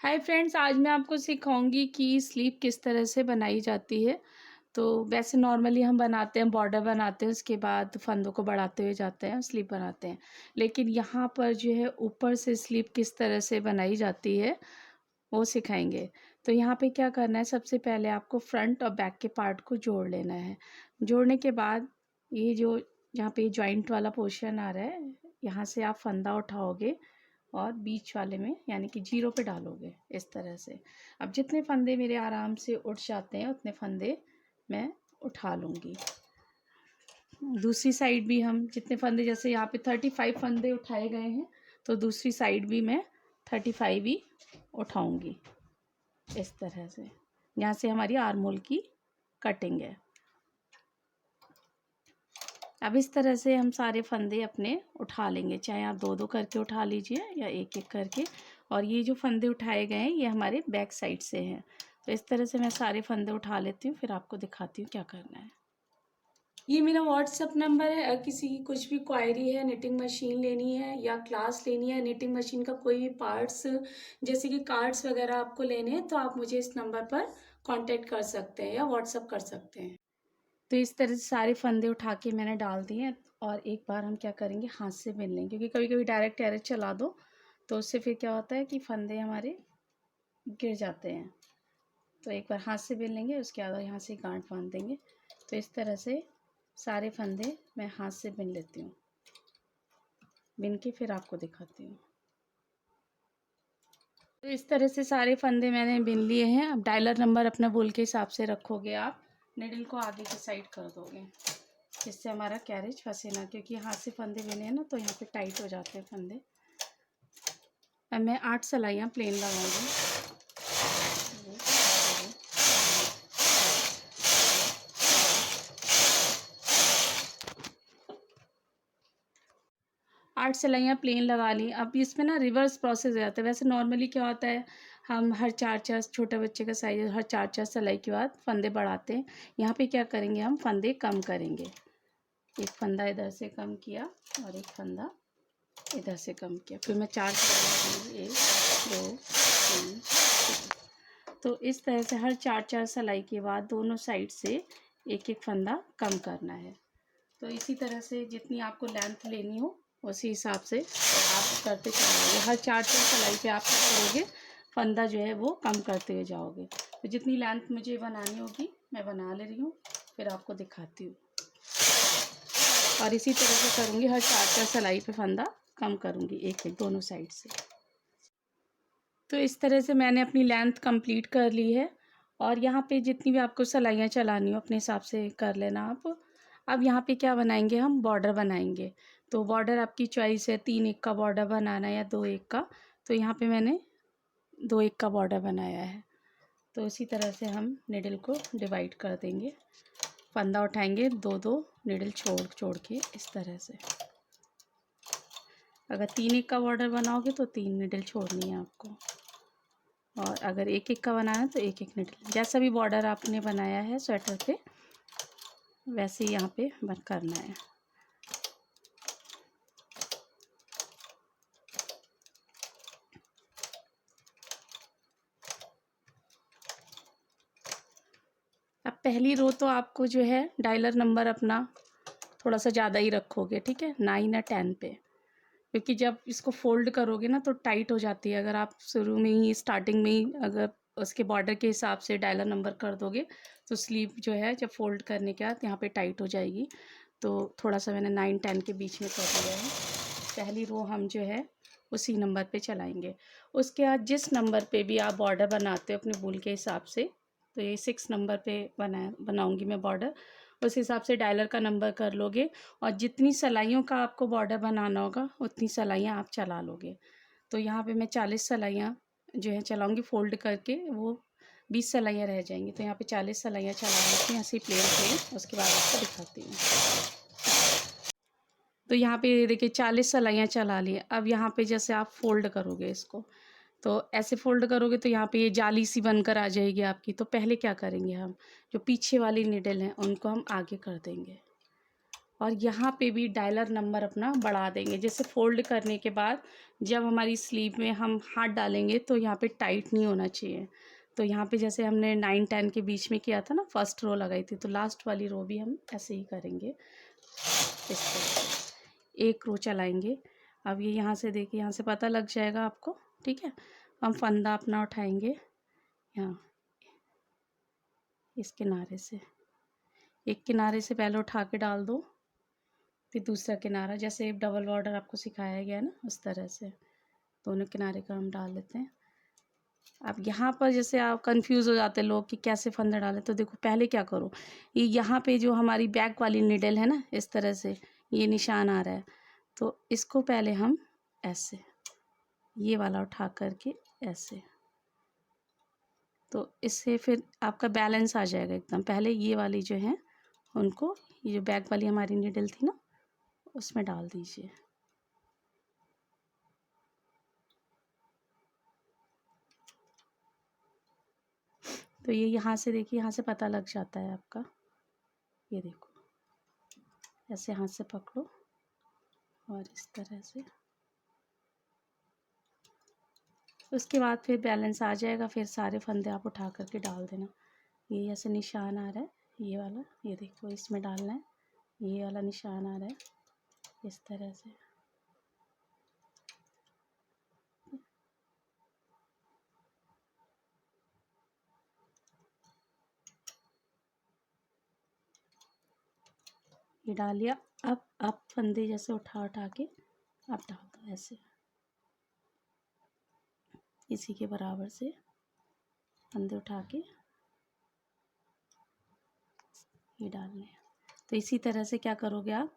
Hi friends, आज मैं आपको सिखाऊंगी कि स्लीव किस तरह से बनाई जाती है। तो वैसे नॉर्मली हम बनाते हैं, बॉर्डर बनाते हैं, उसके बाद फंदों को बढ़ाते हुए जाते हैं, स्लीव बनाते हैं। लेकिन यहाँ पर जो है ऊपर से स्लीव किस तरह से बनाई जाती है वो सिखाएंगे। तो यहाँ पे क्या करना है, सबसे पहले आपको फ्रंट और बैक के पार्ट को जोड़ लेना है। जोड़ने के बाद ये जो यहाँ पे जॉइंट वाला पोर्शन आ रहा है, यहाँ से आप फंदा उठाओगे और बीच वाले में यानी कि जीरो पे डालोगे इस तरह से। अब जितने फंदे मेरे आराम से उठ जाते हैं उतने फंदे मैं उठा लूँगी। दूसरी साइड भी हम जितने फंदे, जैसे यहाँ पे 35 फंदे उठाए गए हैं, तो दूसरी साइड भी मैं 35 ही उठाऊँगी इस तरह से। यहाँ से हमारी आर्म होल की कटिंग है। अब इस तरह से हम सारे फंदे अपने उठा लेंगे, चाहे आप दो दो करके उठा लीजिए या एक एक करके। और ये जो फंदे उठाए गए हैं ये हमारे बैक साइड से हैं। तो इस तरह से मैं सारे फंदे उठा लेती हूँ, फिर आपको दिखाती हूँ क्या करना है। ये मेरा व्हाट्सअप नंबर है। अगर किसी की कुछ भी क्वायरी है, निटिंग मशीन लेनी है या क्लास लेनी है, निटिंग मशीन का कोई भी पार्ट्स जैसे कि कार्ड्स वगैरह आपको लेने हैं, तो आप मुझे इस नंबर पर कांटेक्ट कर सकते हैं या व्हाट्सअप कर सकते हैं। तो इस तरह से सारे फंदे उठा के मैंने डाल दिए हैं। और एक बार हम क्या करेंगे, हाथ से बिन लेंगे, क्योंकि कभी कभी डायरेक्ट एरर चला दो तो उससे फिर क्या होता है कि फंदे हमारे गिर जाते हैं। तो एक बार हाथ से बिन लेंगे, उसके बाद यहाँ से गांठ बांध देंगे। तो इस तरह से सारे फंदे मैं हाथ से बिन लेती हूँ, बिन के फिर आपको दिखाती हूँ। तो इस तरह से सारे फंदे मैंने बिन लिए हैं। अब डायलर नंबर अपना बोल के हिसाब से रखोगे आप। निडल को आगे की साइड कर दोगे जिससे हमारा कैरेज फंसे ना, क्योंकि हाथ से फंदे बिने हैं ना तो यहाँ पे टाइट हो जाते हैं फंदे। अब मैं 8 सिलाइयाँ प्लेन लगाऊंगी। 8 सिलाइयाँ प्लेन लगा ली। अब इसमें ना रिवर्स प्रोसेस हो जाता है। वैसे नॉर्मली क्या होता है, हम हर 4-4, छोटे बच्चे का साइज, हर 4-4 सिलाई के बाद फंदे बढ़ाते हैं। यहाँ पे क्या करेंगे, हम फंदे कम करेंगे। एक फंदा इधर से कम किया और एक फंदा इधर से कम किया, फिर मैं 4 सिलाई, 1 2 3 4। तो इस तरह से हर 4-4 सिलाई के बाद दोनों साइड से एक एक फंदा कम करना है। तो इसी तरह से जितनी आपको लेंथ लेनी हो उसी हिसाब से आप करते चलोगे। हर 4-4 सिलाई पे आप क्या करोगे, फंदा जो है वो कम करते हुए जाओगे। तो जितनी लेंथ मुझे बनानी होगी मैं बना ले रही हूँ, फिर आपको दिखाती हूँ। और इसी तरह से करूँगी, हर 4-4 सिलाई पे फंदा कम करूँगी, एक एक दोनों साइड से। तो इस तरह से मैंने अपनी लेंथ कंप्लीट कर ली है। और यहाँ पे जितनी भी आपको सिलाइयाँ चलानी हो अपने हिसाब से कर लेना आप। अब यहाँ पे क्या बनाएंगे, हम बॉर्डर बनाएंगे। तो बॉर्डर आपकी चॉइस है, 3-1 का बॉर्डर बनाना है या 2-1 का। तो यहाँ पे मैंने 2-1 का बॉर्डर बनाया है। तो इसी तरह से हम निडल को डिवाइड कर देंगे। फंदा उठाएंगे, 2-2 निडल छोड़ छोड़ के इस तरह से। अगर 3-1 का बॉर्डर बनाओगे तो 3 निडल छोड़नी है आपको, और अगर 1-1 का बनाना है तो 1-1 निडल। जैसा भी बॉर्डर आपने बनाया है स्वेटर पे वैसे ही यहाँ पे बन करना है। अब पहली रो तो आपको जो है डायलर नंबर अपना थोड़ा सा ज़्यादा ही रखोगे, ठीक है, 9 या 10 पे। क्योंकि जब इसको फोल्ड करोगे ना तो टाइट हो जाती है। अगर आप शुरू में ही, स्टार्टिंग में ही अगर उसके बॉर्डर के हिसाब से डायलर नंबर कर दोगे तो स्लीव जो है जब फोल्ड करने के बाद यहाँ पे टाइट हो जाएगी। तो थोड़ा सा मैंने 9-10 के बीच में कर दिया है। पहली रो हम जो है उसी नंबर पे चलाएंगे। उसके बाद जिस नंबर पे भी आप बॉर्डर बनाते हो अपने बूल के हिसाब से, तो ये 6 नंबर पे बनाऊंगी मैं बॉर्डर, उस हिसाब से डायलर का नंबर कर लोगे। और जितनी सिलाइयों का आपको बॉर्डर बनाना होगा उतनी सिलाइयाँ आप चला लोगे। तो यहाँ पे मैं 40 सिलाइयाँ जो है चलाऊँगी फोल्ड करके, वो 20 सिलाइयाँ रह जाएंगी। तो यहाँ पे 40 सिलाइयाँ चला लेती हूँ ऐसे प्लेन प्लेन, उसके बाद आपको दिखाती हूँ। तो यहाँ पे देखिए 40 सिलाइयाँ चला ली। अब यहाँ पे जैसे आप फोल्ड करोगे इसको, तो ऐसे फोल्ड करोगे तो यहाँ पे ये जाली सी बनकर आ जाएगी आपकी। तो पहले क्या करेंगे, हम जो पीछे वाली निडल हैं उनको हम आगे कर देंगे और यहाँ पे भी डायलर नंबर अपना बढ़ा देंगे। जैसे फ़ोल्ड करने के बाद जब हमारी स्लीव में हम हाथ डालेंगे तो यहाँ पे टाइट नहीं होना चाहिए। तो यहाँ पे जैसे हमने 9-10 के बीच में किया था ना, फर्स्ट रो लगाई थी, तो लास्ट वाली रो भी हम ऐसे ही करेंगे इस तरह से। एक रो चलाएंगे। अब ये यहाँ से देखिए, यहाँ से पता लग जाएगा आपको, ठीक है। हम फंदा अपना उठाएंगे यहाँ इस किनारे से, एक किनारे से पहले उठा के डाल दो, फिर दूसरा किनारा, जैसे डबल बॉर्डर आपको सिखाया गया है ना, उस तरह से दोनों किनारे का हम डाल लेते हैं। अब यहाँ पर जैसे आप कंफ्यूज हो जाते हैं लोग कि कैसे फंदे डालें, तो देखो पहले क्या करो, ये यहाँ पे जो हमारी बैक वाली निडल है ना, इस तरह से ये निशान आ रहा है, तो इसको पहले हम ऐसे ये वाला उठा करके ऐसे, तो इससे फिर आपका बैलेंस आ जाएगा एकदम। पहले ये वाली जो है उनको, ये जो बैक वाली हमारी निडल थी ना, उसमें डाल दीजिए। तो ये यहाँ से देखिए, यहाँ से पता लग जाता है आपका। ये देखो ऐसे हाथ से पकड़ो और इस तरह से, उसके बाद फिर बैलेंस आ जाएगा, फिर सारे फंदे आप उठा करके डाल देना। ये ऐसे निशान आ रहा है, ये वाला, ये देखो इसमें डालना है, ये वाला निशान आ रहा है इस तरह से। ये डाल लिया। अब आप फंदे जैसे उठा उठा के आप डाल दो ऐसे, इसी के बराबर से फंदे उठा के ये डालने हैं। तो इसी तरह से क्या करोगे आप,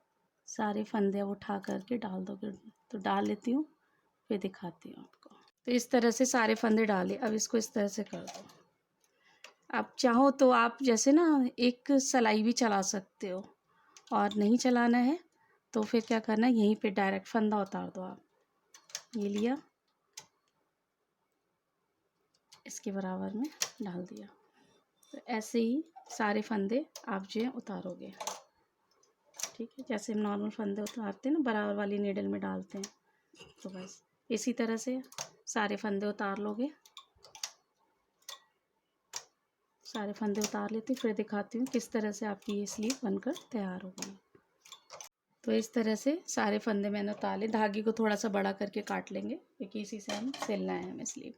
सारे फंदे अब उठा करके डाल दोगे। तो डाल लेती हूँ, फिर दिखाती हूँ आपको। तो इस तरह से सारे फंदे डाले। अब इसको इस तरह से कर दो। आप चाहो तो आप जैसे ना एक सिलाई भी चला सकते हो, और नहीं चलाना है तो फिर क्या करना है, यहीं पे डायरेक्ट फंदा उतार दो आप। ये लिया, इसके बराबर में डाल दिया। तो ऐसे ही सारे फंदे आप जो है उतारोगे, ठीक है। जैसे हम नॉर्मल फंदे उतारते हैं ना, बराबर वाली नीडल में डालते हैं, तो बस इसी तरह से सारे फंदे उतार लोगे। सारे फंदे उतार लेती हूँ, फिर दिखाती हूँ किस तरह से आपकी ये स्लीव बनकर तैयार हो गई। तो इस तरह से सारे फंदे मैंने उतार लिए। धागे को थोड़ा सा बड़ा करके काट लेंगे, क्योंकि इसी से हम सिलना है हमें स्लीव।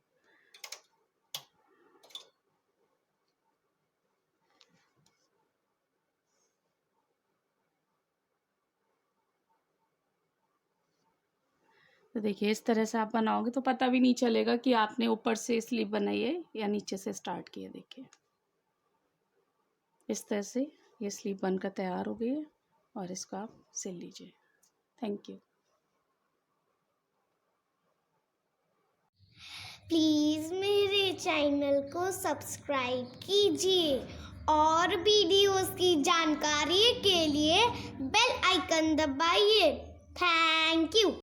तो देखिए इस तरह से आप बनाओगे तो पता भी नहीं चलेगा कि आपने ऊपर से स्लीव बनाई है या नीचे से स्टार्ट किया। देखिए इस तरह से ये स्लीव बनकर तैयार हो गई है, और इसको आप सिल लीजिए। Thank you. प्लीज़ मेरे चैनल को सब्सक्राइब कीजिए और वीडियोस की जानकारी के लिए बेल आइकन दबाइए। Thank you.